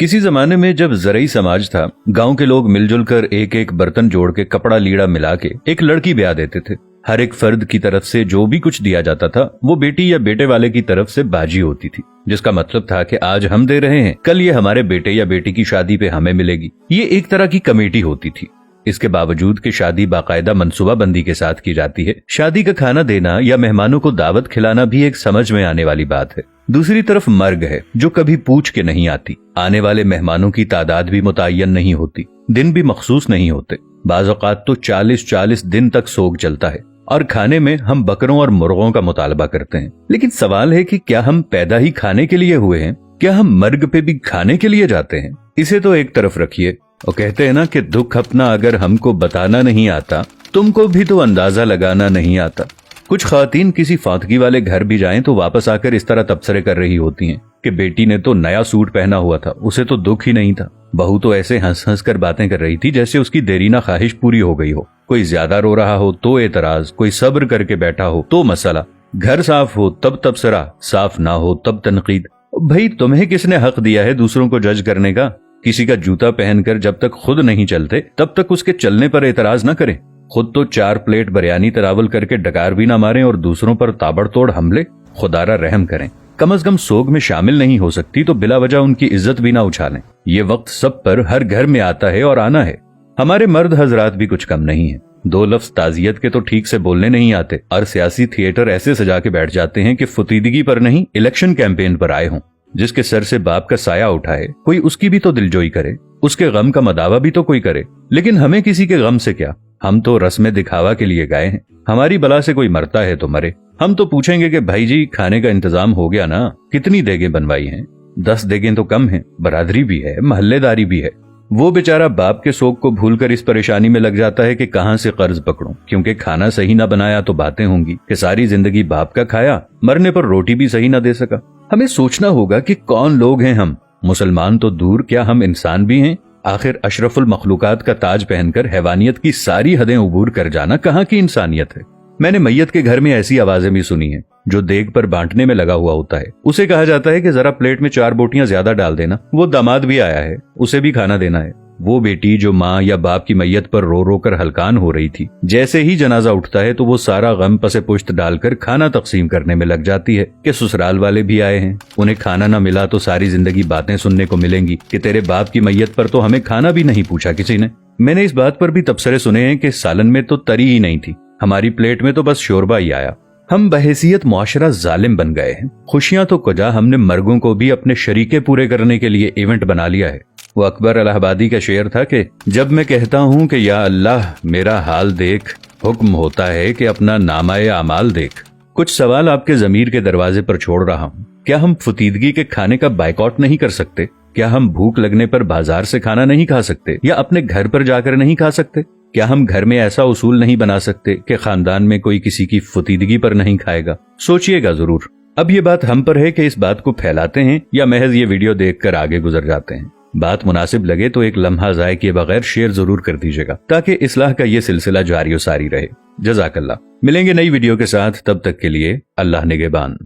किसी जमाने में जब ज़रई समाज था, गांव के लोग मिलजुल कर एक एक बर्तन जोड़ के कपड़ा लीड़ा मिला के एक लड़की ब्याह देते थे। हर एक फर्द की तरफ से जो भी कुछ दिया जाता था वो बेटी या बेटे वाले की तरफ से बाजी होती थी, जिसका मतलब था कि आज हम दे रहे हैं, कल ये हमारे बेटे या बेटी की शादी पे हमें मिलेगी। ये एक तरह की कमेटी होती थी। इसके बावजूद कि शादी बाकायदा मनसूबा बंदी के साथ की जाती है, शादी का खाना देना या मेहमानों को दावत खिलाना भी एक समझ में आने वाली बात है। दूसरी तरफ मर्ग है जो कभी पूछ के नहीं आती। आने वाले मेहमानों की तादाद भी मुतय्यन नहीं होती, दिन भी मखसूस नहीं होते। बाज़ औक़ात तो 40-40 दिन तक सोग चलता है और खाने में हम बकरों और मुर्गों का मुतालबा करते हैं। लेकिन सवाल है कि क्या हम पैदा ही खाने के लिए हुए हैं? क्या हम मर्ग पे भी खाने के लिए जाते हैं? इसे तो एक तरफ रखिए, और कहते हैं ना कि दुख अपना अगर हमको बताना नहीं आता, तुमको भी तो अंदाजा लगाना नहीं आता। कुछ ख्वातीन किसी फातगी वाले घर भी जाएं तो वापस आकर इस तरह तबसरे कर रही होती हैं कि बेटी ने तो नया सूट पहना हुआ था, उसे तो दुख ही नहीं था। बहू तो ऐसे हंस हंस कर बातें कर रही थी जैसे उसकी देरीना ख्वाहिश पूरी हो गई हो। कोई ज्यादा रो रहा हो तो एतराज, कोई सब्र करके बैठा हो तो मसला, घर साफ हो तब तबसरा, साफ ना हो तब तनकीद। भाई तुम्हें किसने हक दिया है दूसरों को जज करने का? किसी का जूता पहनकर जब तक खुद नहीं चलते तब तक उसके चलने पर एतराज न करें। खुद तो 4 प्लेट बिरयानी तरावल करके डकार भी ना मारें और दूसरों पर ताबड़तोड़ हमले। खुदारा रहम करें, कम अज कम सोग में शामिल नहीं हो सकती तो बिला वजह उनकी इज्जत भी ना उछालें। ये वक्त सब पर हर घर में आता है और आना है। हमारे मर्द हजरात भी कुछ कम नहीं है। 2 लफ्ज ताजियत के तो ठीक से बोलने नहीं आते और सियासी थिएटर ऐसे सजा के बैठ जाते हैं कि फुतीदगी पर नहीं, इलेक्शन कैंपेन पर आए हों। जिसके सर से बाप का साया उठाए कोई उसकी भी तो दिलजोई करे, उसके गम का मदावा भी तो कोई करे। लेकिन हमें किसी के गम से क्या, हम तो रस्म दिखावा के लिए गए हैं। हमारी बला से कोई मरता है तो मरे। हम तो पूछेंगे कि भाई जी खाने का इंतजाम हो गया ना, कितनी देगें बनवाई हैं? 10 देगें तो कम हैं, बरादरी भी है, महल्लेदारी भी है। वो बेचारा बाप के शोक को भूलकर इस परेशानी में लग जाता है कि कहां से कर्ज पकड़ूं, क्योंकि खाना सही ना बनाया तो बातें होंगी कि सारी जिंदगी बाप का खाया, मरने पर रोटी भी सही ना दे सका। हमें सोचना होगा कि कौन लोग हैं हम। मुसलमान तो दूर, क्या हम इंसान भी हैं? आखिर अशरफुल मखलूकात का ताज पहनकर हैवानियत की सारी हदें उबूर कर जाना कहाँ की इंसानियत है? मैंने मैयत के घर में ऐसी आवाजें भी सुनी हैं। जो देग पर बांटने में लगा हुआ होता है उसे कहा जाता है कि जरा प्लेट में 4 बोटियां ज्यादा डाल देना। वो दामाद भी आया है, उसे भी खाना देना है। वो बेटी जो माँ या बाप की मैयत पर रो रो कर हलकान हो रही थी, जैसे ही जनाजा उठता है तो वो सारा गम पसे पुश्त डालकर खाना तकसीम करने में लग जाती है कि ससुराल वाले भी आए हैं, उन्हें खाना न मिला तो सारी जिंदगी बातें सुनने को मिलेंगी कि तेरे बाप की मैयत पर तो हमें खाना भी नहीं पूछा किसी ने। मैंने इस बात पर भी तबसरे सुने हैं कि सालन में तो तरी ही नहीं थी, हमारी प्लेट में तो बस शोरबा ही आया। हम बहैसियत मुआशरा जालिम बन गए हैं। खुशियां तो कुजा, हमने मर्गों को भी अपने शरीके पूरे करने के लिए इवेंट बना लिया है। वो अकबर इलाहाबादी का शेर था कि जब मैं कहता हूँ कि या अल्लाह मेरा हाल देख, हुक्म होता है कि अपना नामाए अमाल देख। कुछ सवाल आपके ज़मीर के दरवाजे पर छोड़ रहा हूँ। क्या हम फुतीदगी के खाने का बाइकआउट नहीं कर सकते? क्या हम भूख लगने पर बाजार से खाना नहीं खा सकते या अपने घर पर जाकर नहीं खा सकते? क्या हम घर में ऐसा उसूल नहीं बना सकते कि खानदान में कोई किसी की फुतीदगी पर नहीं खाएगा? सोचिएगा जरूर। अब ये बात हम पर है कि इस बात को फैलाते हैं या महज ये वीडियो देखकर आगे गुजर जाते हैं। बात मुनासिब लगे तो एक लम्हा ज़ाय किए बगैर शेयर जरूर कर दीजिएगा ताकि इस्लाह का ये सिलसिला जारी और सारी रहे। जज़ाकल्लाह। मिलेंगे नई वीडियो के साथ, तब तक के लिए अल्लाह निगहबान।